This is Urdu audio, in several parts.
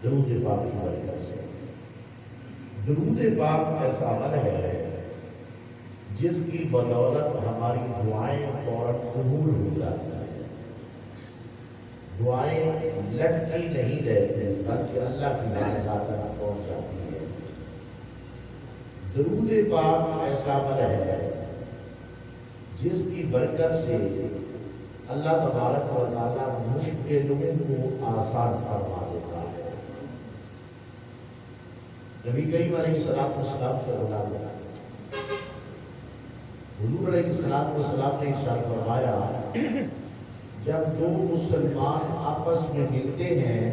درود پاک کی برکت سے۔ درود پاک ایسا عمل ہے جس کی بدولت ہماری دعائیں فوراً قبول ہو جاتی ہیں، دعائیں لٹکی نہیں رہتی بلکہ اللہ کی بارگاہ تک پہنچ جاتی ہے۔ درود پاک ایسا عمل ہے جس کی برکت سے اللہ تبارک و تعالیٰ مشکلوں کو آسان فرما دیتا ہے۔ نبی کریم علیہ السلام کے غلام حضور علیہ السلام نے ارشاد فرمایا، جب دو مسلمان آپس میں ملتے ہیں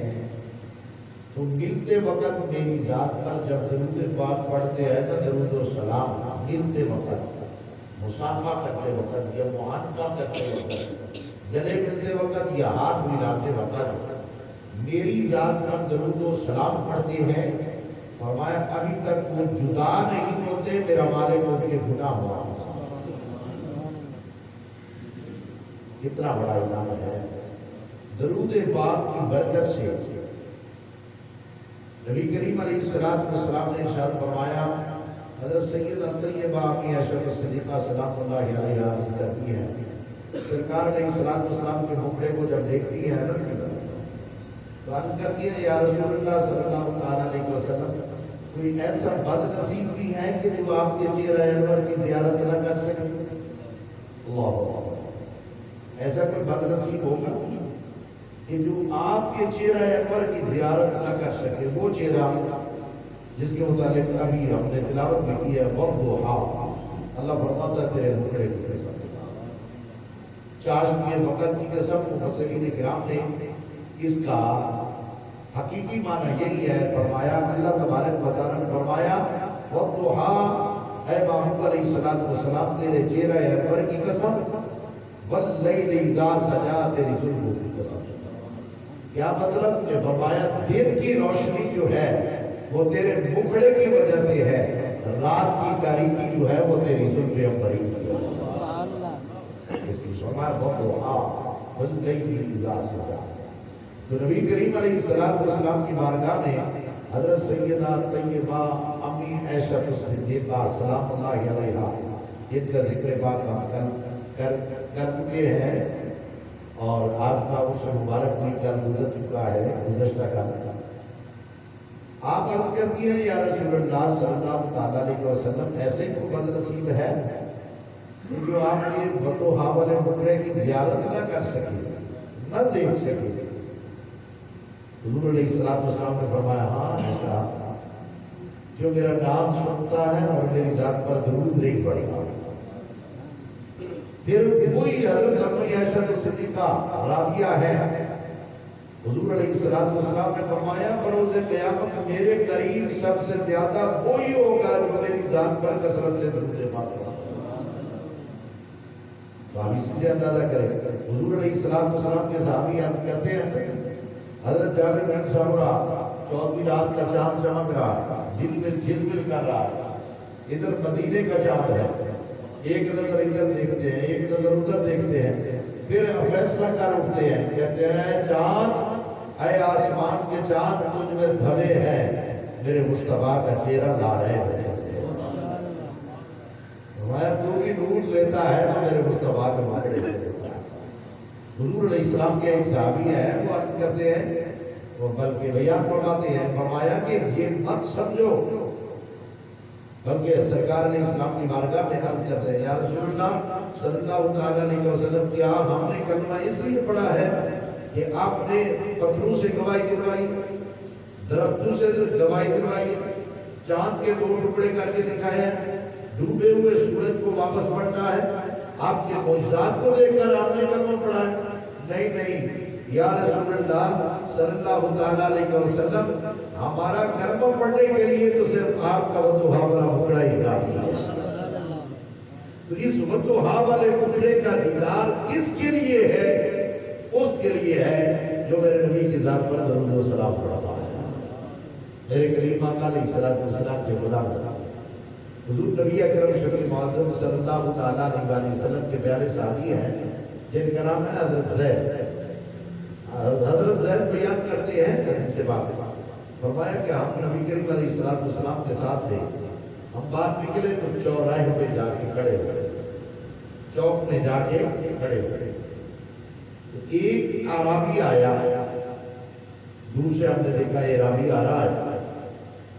تو ملتے وقت میری ذات پر جب درود پاک پڑھتے ہیں تو درود و سلام ملتے وقت، مصافحہ کرتے وقت یا معانقہ کرتے وقت، گلے ملتے وقت یا ہاتھ ملاتے وقت میری ذات پر درود و سلام پڑھتے ہیں، فرمایا ابھی تک وہ جدا نہیں ہوتے، میرا مالک ان کے گناہ معاف۔ کتنا بڑا انعام ہے درود پاک کی برکت سے۔ نبی کریم علیہ السلام نے ارشاد فرمایا، حضرت سیدہ طیبہ امی عائشہ صدیقہ سلام اللہ علیہا عرض کرتی ہیں، سرکار علیہ السلام کے مکھڑے کو جب دیکھتی ہے تو عرض کرتی ہے، یا رسول اللہ صلی اللہ علیہ وسلم، کوئی ایسا بد نصیب بھی ہے کہ جو آپ کے چہرہ انور کی زیارت نہ کر سکے؟ اللہ، ایسا کوئی بد نصیب ہوگا کہ جو آپ کے چہرہ انور کی زیارت نہ کر سکے؟ وہ چہرہ جس کے متعلق ابھی ہم نے تلاوت بھی کی ہے، وضحیٰ، اللہ فرماتا ہے تیرے مکھڑے کی قسم، چاشت کے وقت کی قسم۔ مفسرین کرام نے اس کا حقیقی معنی یہی ہے، فرمایا اللہ تبارک و تعالیٰ نے فرمایا وضحیٰ، اے محمد علیہ السلام تیرے چہرہ انور کی قسم، واللیل اذا سجا تیری زلفوں کی قسم۔ کیا مطلب کہ فرمایا دن کی روشنی جو ہے وہ تیرے مکھڑے کی وجہ سے ہے، رات کی تاریکی جو ہے وہ تیری زلف عنبری کی وجہ سے۔ اس کی فرمایا وضحیٰ واللیل اذا سجا۔ تو نبی کریم علیہ السلام کی بارگاہ میں حضرت سیدہ طیبہ امی عائشہ صدیقہ سلام اللہ علیہا، جن کا ذکر پاک ہم کر چکے ہیں اور آپ کا اس مبارک میں کل گزر چکا ہے، گزشتہ کل آپ عرض کرتی ہیں، یا رسول اللہ صلی اللہ تعالیٰ علیہ وسلم، ایسے کو بد نصیب ہے جو آپ کے وضحیٰ والے مکھڑے کی زیارت نہ کر سکے، نہ دیکھ سکے؟ حضور علیہ السلام نے فرمایا، ہاں ایسا جو میرا نام سنتا ہے اور میری ذات پر درود نہیں پڑھتا۔ پھر وہی حضرت امی عائشہ صدیقہ راویہ ہے، حضور علیہ السلام نے فرمایا بروز قیامت میرے قریب سب سے زیادہ وہی ہوگا جو میری ذات پر کثرت سے درود پاک پڑھتا۔ تو ہم اسی سے اندازہ کریں، حضور علیہ السلام کے صحابی عرض کرتے ہیں، حضرت جابر بن سمرہ 14ویں رات کا چاند چمک رہا ہے، جھلمل کر رہا ہے، ادھر مدینے کا چاند ہے، ایک نظر ادھر دیکھتے ہیں، ایک نظر ادھر دیکھتے ہیں، پھر فیصلہ کر اٹھتے ہیں، کہتے ہیں چاند، اے آسمان کے چاند، تجھ میں دھبے ہیں، میرے مصطفیٰ کا چہرہ لا رہے ہیں۔ تو بھی نور لیتا ہے تو میرے مصطفیٰ کے ماتھے سے لیتا ہے۔ حضور علیہ السلام کے ایک صحابی ہیں، وہ عرض کرتے ہیں، وہ بلکہ بیان فرماتے ہیں، فرمایا کہ یہ مت سمجھو، بلکہ سرکار علیہ السلام کی بارگاہ میں عرض کرتے ہیں، یا رسول اللہ صلی اللہ تعالیٰ علیہ وسلم، کیا ہم نے کلمہ اس لیے پڑھا ہے کہ آپ نے پتھروں سے گواہی دلوائی، درختوں سے گواہی دلوائی، چاند کے 2 ٹکڑے کر کے دکھائے ہیں، ڈوبے ہوئے سورج کو واپس پڑھنا ہے، آپ کے معجزات کو دیکھ کر آپ نے کلمہ پڑھا ہے؟ نہیں، یا رسول اللہ صلی اللہ تعالیٰ علیہ وسلم، ہمارا کلمہ پڑھنے کے لیے تو صرف آپ کا وضحیٰ والا مکھڑا ہی کافی ہے۔ تو اس وضحیٰ والے مکھڑے کا دیدار کس کے لیے ہے؟ اس کے لیے ہے جو میرے نبی کی ذات پر درود و سلام پڑھتا ہے، میرے کریم آقا علیہ السلام کے غلام۔ حضور نبی اکرم شفیع معظم صلی اللہ تعالیٰ علیہ وسلم کے پیارے صحابی ہیں جن کا نام ہے حضرت زید۔ حضرت زید بیان کرتے ہیں حدیث پاک، فرمایا کہ ہم نبی کریم علیہ السلام کے ساتھ تھے، ہم باہر نکلے تو چوراہے پہ جا کے کھڑے ہوئے، چوک میں جا کے کھڑے ہوئے، تو ایک اعرابی آیا، دور سے ہم نے دیکھا اعرابی آ رہا ہے،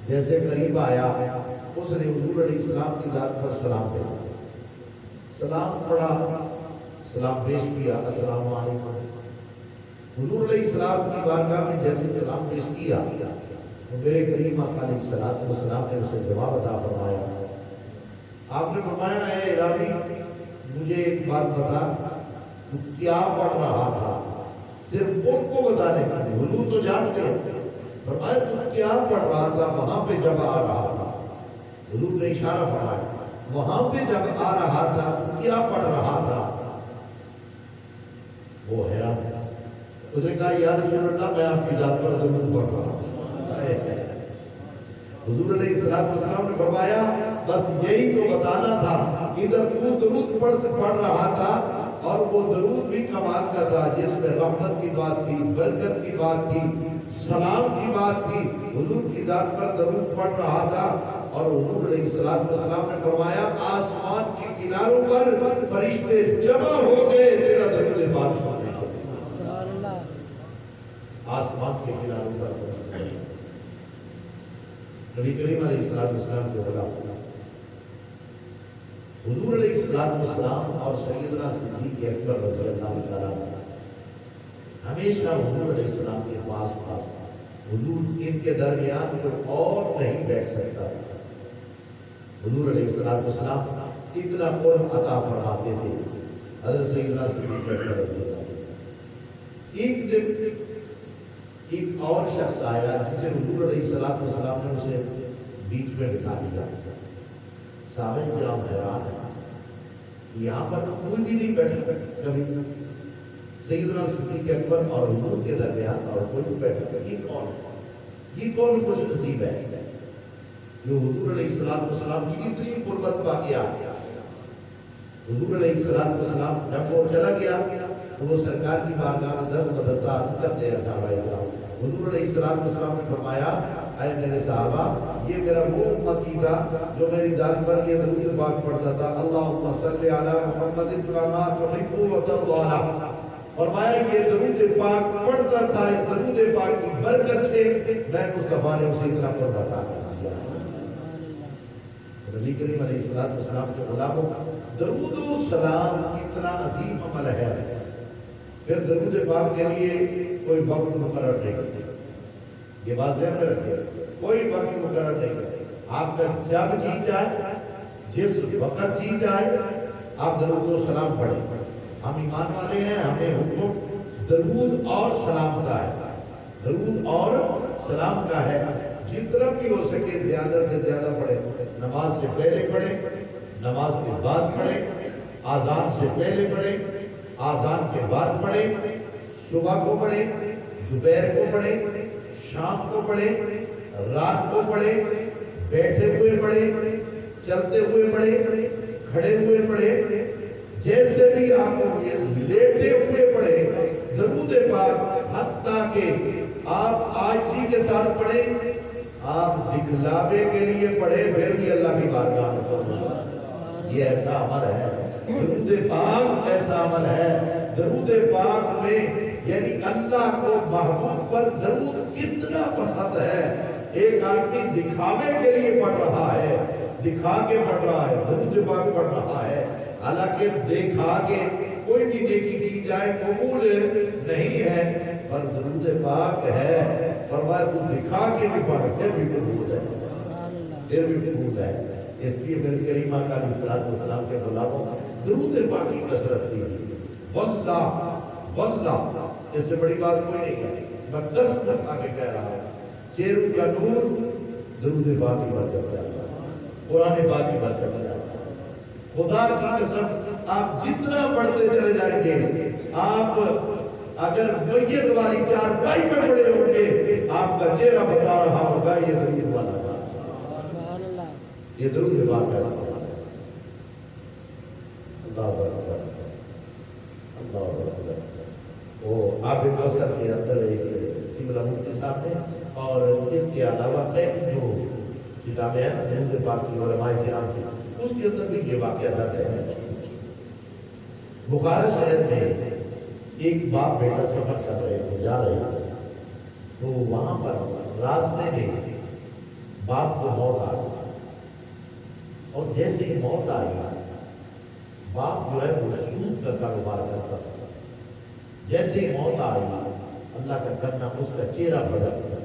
جیسے قریب آیا اس نے حضور علیہ السلام کی ذات پر سلام پڑھا، سلام پڑھا، سلام پیش کیا، السلام علیکم۔ حضور علیہ السلام کی بارگاہ میں جیسے سلام پیش کیا تو میرے کریم آقا علیہ السلام نے اسے جواب عطا فرمایا۔ آپ نے فرمایا اے اعرابی مجھے ایک بات بتا، تو کیا پڑھ رہا تھا؟ صرف ان کو بتانے کے لیے، حضور تو جانتے ہیں۔ فرمایا تو کیا پڑھ رہا تھا وہاں پہ جب آ رہا تھا؟ حضور نے اشارہ فرمایا وہاں پہ جب آ رہا تھا تو کیا پڑھ رہا تھا؟ وہ حیران، اس نے کہا یا رسول اللہ میں آپ کی ذات پر درود پڑھ رہا ہوں۔ حضور علیہ السلام نے فرمایا بس یہی تو بتانا تھا، ادھر تو درود پڑھ رہا تھا اور وہ درود بھی کمال کا تھا جس میں رحمت کی بات تھی، برکت کی بات تھی، سلام کی بات تھی، حضور کی ذات پر درود پڑھ رہا تھا۔ اور حضور علیہ السلام نے فرمایا آسمان کے کناروں پر فرشتے جمع ہو گئے تیرا درود پاک سننے کو۔ آسمان کے کناروں پر فرشتے، نبی کریم علیہ السلام کے غلام حضور علیہ السلام اور سیدنا صدیق اکبر رضی اللہ تعالیٰ ہمیشہ حضور علیہ السلام کے پاس حضور ان کے درمیان کوئی اور نہیں بیٹھ سکتا۔ حضور علیہ السلام اتنا قرب عطا فرماتے تھے حضرت سیدنا صدیق اکبر رضی اللہ عنہ۔ ایک دن ایک اور شخص آیا جسے حضور علیہ السلام نے اسے بیچ میں بٹھا دیا۔ صحابہ کرام حیران ہیں، یہاں پر کوئی بھی نہیں بیٹھا کبھی، سیدنا صدیق اکبر اور حضور کے درمیان اور کوئی نہیں بیٹھا، یہ کون ہے؟ یہ کون خوش نصیب ہے جو حضور علیہ السلام کی اتنی قربت پا گیا؟ حضور علیہ السلام جب وہ چلا گیا تو وہ سرکار کی بارگاہ میں دست بدستہ عرض کرتے ہیں صحابہ کرام۔ حضور علیہ السلام نے فرمایا اے میرے صحابہ یہ میرا وہ امتی تھا جو میری ذات پر یہ درود پاک پڑھتا تھا، اللہم صلی علی محمد کما تحب و ترضی۔ فرمایا یہ درود پاک پڑھتا تھا، اس درود پاک کی برکت سے میں مصطفیٰ نے اسے اتنا قرب عطا کر دیا۔ نبی کریم علیہ السلام کے غلاموں درود و سلام اتنا عظیم عمل ہے، پھر درود پاک کے لیے کوئی وقت مقرر نہیں کرتے، یہ بات ذہن میں رکھیں، کوئی وقت مقرر نہیں کرتے، آپ کا جب جی چاہے جس وقت جی چاہے آپ درود و سلام پڑھیں۔ ہم ایمان والے ہیں، ہمیں حکم درود اور سلام کا ہے، درود اور سلام کا ہے، جتنا بھی ہو سکے زیادہ سے زیادہ پڑھیں، نماز سے پہلے پڑھیں، نماز کے بعد پڑھیں، آذان سے پہلے پڑھیں، آذان کے بعد پڑھیں، صبح کو پڑھیں، دوپہر کو پڑھیں، شام کو پڑھیں، رات کو پڑھیں، بیٹھے ہوئے پڑھیں، چلتے ہوئے پڑھیں، کھڑے ہوئے پڑھیں، جیسے بھی آپ کو لیٹے ہوئے پڑھیں درود پاک، حتیٰ کہ آپ عاجزی کے ساتھ پڑھیں، آپ دکھلاوے کے لیے پڑھیں، پھر بھی اللہ کی بارگاہ میں پڑھیں۔ یہ ایسا عمل ہے، درود پاک ایسا عمل ہے، درود پاک میں یعنی اللہ کو محبوب پر درود کتنا پسند ہے۔ ایک آدمی دکھاوے کے لیے پڑھ رہا ہے، دکھا کے پڑھ رہا ہے، درود پاک پڑھ رہا ہے، حالانکہ دیکھا کے کوئی بھی نیکی کی جائے قبول نہیں ہے، پر درود پاک ہے، فرمایا تو دکھا کے بھی پڑھ پھر بھی قبول ہے، پھر بھی قبول ہے۔ اس لیے میرے کریم آقا علیہ السلام کے غلاموں درود پاک کی کثرت کی، واللہ واللہ اس سے بڑی بات کوئی نہیں ہے، میں قسم اٹھا کے کہہ رہا ہوں، چہروں کا نور درود پاک کی برکت سے آتا ہے، قرآن پاک کی برکت سے آتا ہے۔ خدا کی قسم آپ جتنا پڑھتے چلے جائیں گے، آپ اگر میت والی چارپائی پہ پڑے ہوں گے آپ کا چہرہ بتا رہا ہوگا یہ درود والا بات، یہ درود پاک ایسا ہے۔ اللہ اکبر، اللہ اکبر۔ وہ عابد کوثر کے اندر ایک قبلہ مفتی صاحب نے، اور اس کے علاوہ کئی جو کتابیں ہیں درود پاک کی علماء کرام کی، اس کے اندر بھی یہ واقعہ درج ہے۔ بخارا شہر میں ایک باپ بیٹا سفر کر رہے تھے، جا رہے تھے، تو وہاں پر راستے میں باپ کو موت آ گئی، اور جیسے ہی موت آئی باپ جو ہے وہ سود کا کاروبار کرتا تھا، جیسے ہی موت آئی اللہ کا کرنا اس کا چہرہ بدل گیا،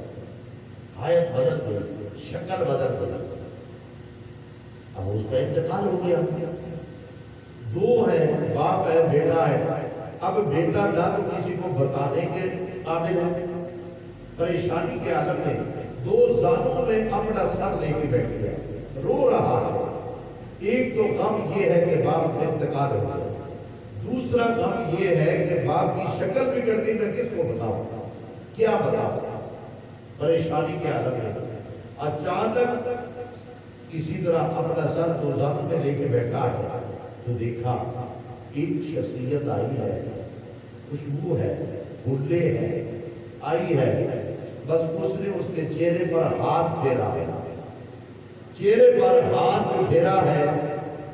حیت بدل گئی، شکل بدل گئی، اب اس کا انتقال ہو گیا۔ دو ہے، باپ ہے بیٹا ہے، اب بیٹا نہ تو کسی کو بتانے کے قابل ہے، پریشانی کے عالم میں دو زانوں میں اپنا سر لے کے بیٹھ گیا، رو رہا ہے۔ ایک تو غم یہ ہے کہ باپ کا انتقال ہو گیا، دوسرا غم یہ ہے کہ باپ کی شکل بگڑ گئی، میں کس کو بتاؤں، کیا بتاؤں، پریشانی کے عالم میں اچانک کسی طرح اپنا سر دو زانوں میں لے کے بیٹھا ہے، تو دیکھا ایک شخصیت آئی ہے، خوشبو ہے، بھلے ہے، آئی ہے، بس اس نے اس کے چہرے پر ہاتھ پھیرا ہے، چہرے پر ہاتھ جو پھیرا ہے،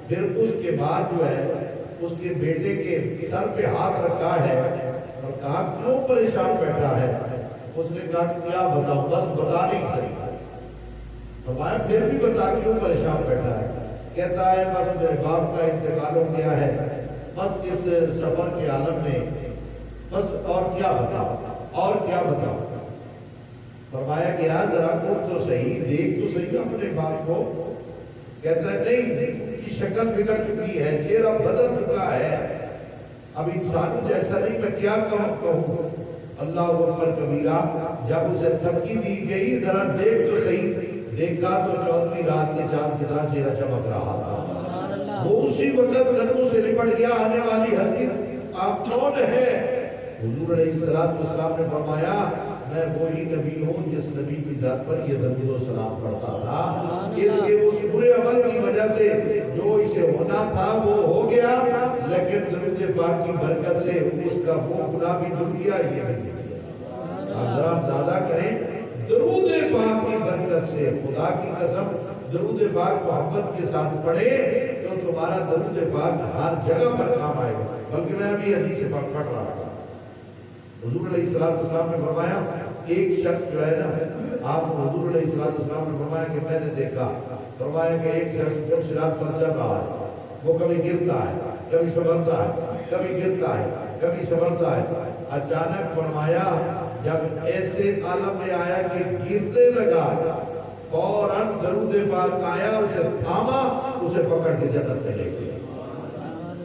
پھر اس کے بعد جو ہے اس کے بیٹے کے سر پہ ہاتھ رکھا ہے اور کہا کیوں پریشان بیٹھا ہے؟ اس نے کہا کیا بتاؤں، بس بتا نہیں سکتا۔ فرمایا پھر بھی بتا کیوں پریشان بیٹھا ہے؟ کہتا ہے بس میرے باپ کا انتقال ہو گیا ہے، بس اس سفر کے عالم میں بس اور کیا بتاؤں، اور کیا بتاؤں۔ فرمایا کہ یار ذرا اٹھ تو صحیح، دیکھ تو صحیح اپنے باپ کو۔ کہتا ہے نہیں، ان کی شکل بگڑ چکی ہے، چہرہ بدل چکا ہے، اب انسانوں جیسا نہیں، میں کیا کہوں۔ اللہ اکبر کبیرہ، جب اسے دھمکی دی گئی ذرا دیکھ تو صحیح، دیکھا تو 14ویں رات کے چاند کی طرح چہرہ چمک رہا تھا۔ وہ اسی وقت قدموں سے لپٹ گیا، آنے والی ہستی آپ کون ہے؟ حضور علیہ السلام نے فرمایا میں وہی نبی ہوں جس نبی کی ذات پر یہ درود و سلام پڑھتا تھا، اس کے اس برے عمل کی وجہ سے جو اسے ہونا تھا وہ ہو گیا، لیکن درود پاک کی برکت سے اس کا وہ گناہ بھی دھل گیا، یہ بھی دھل گیا۔ آپ ذرا اندازہ کریں، درود پاک کی برکت سے، خدا کی قسم درود پاک محبت کے ساتھ پڑھے تو تمہارا درود پاک ہر جگہ پر کام آئے گا۔ بلکہ میں ابھی حدیث پاک پڑھ رہا تھا، حضور علیہ السلام نے فرمایا ایک شخص جو ہے نا، آپ حضور علیہ السلام نے فرمایا کہ میں نے دیکھا، فرمایا کہ ایک شخص پر صراط پر چل رہا ہے، وہ کبھی گرتا ہے، کبھی سنبھلتا ہے، کبھی گرتا ہے، کبھی سنبھلتا ہے۔ اچانک فرمایا جب ایسے عالم میں آیا کہ گرنے لگا، فوراً درود پاک آیا، اسے تھاما، اسے پکڑ کے جنت میں لے گیا،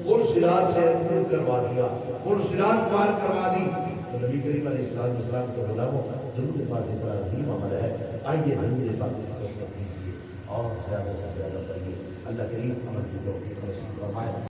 پل صراط سے عبور کروا دیا، پل صراط پار کروا دی۔ تو نبی کریم علیہ السلام کے غلاموں، درود پاک ایک بڑا عظیم عمل ہے، آئیے درود پاک کی کثرت کیجیے اور زیادہ سے زیادہ پڑھیے۔ اللہ کریم عمل کی توفیق نصیب فرمائے۔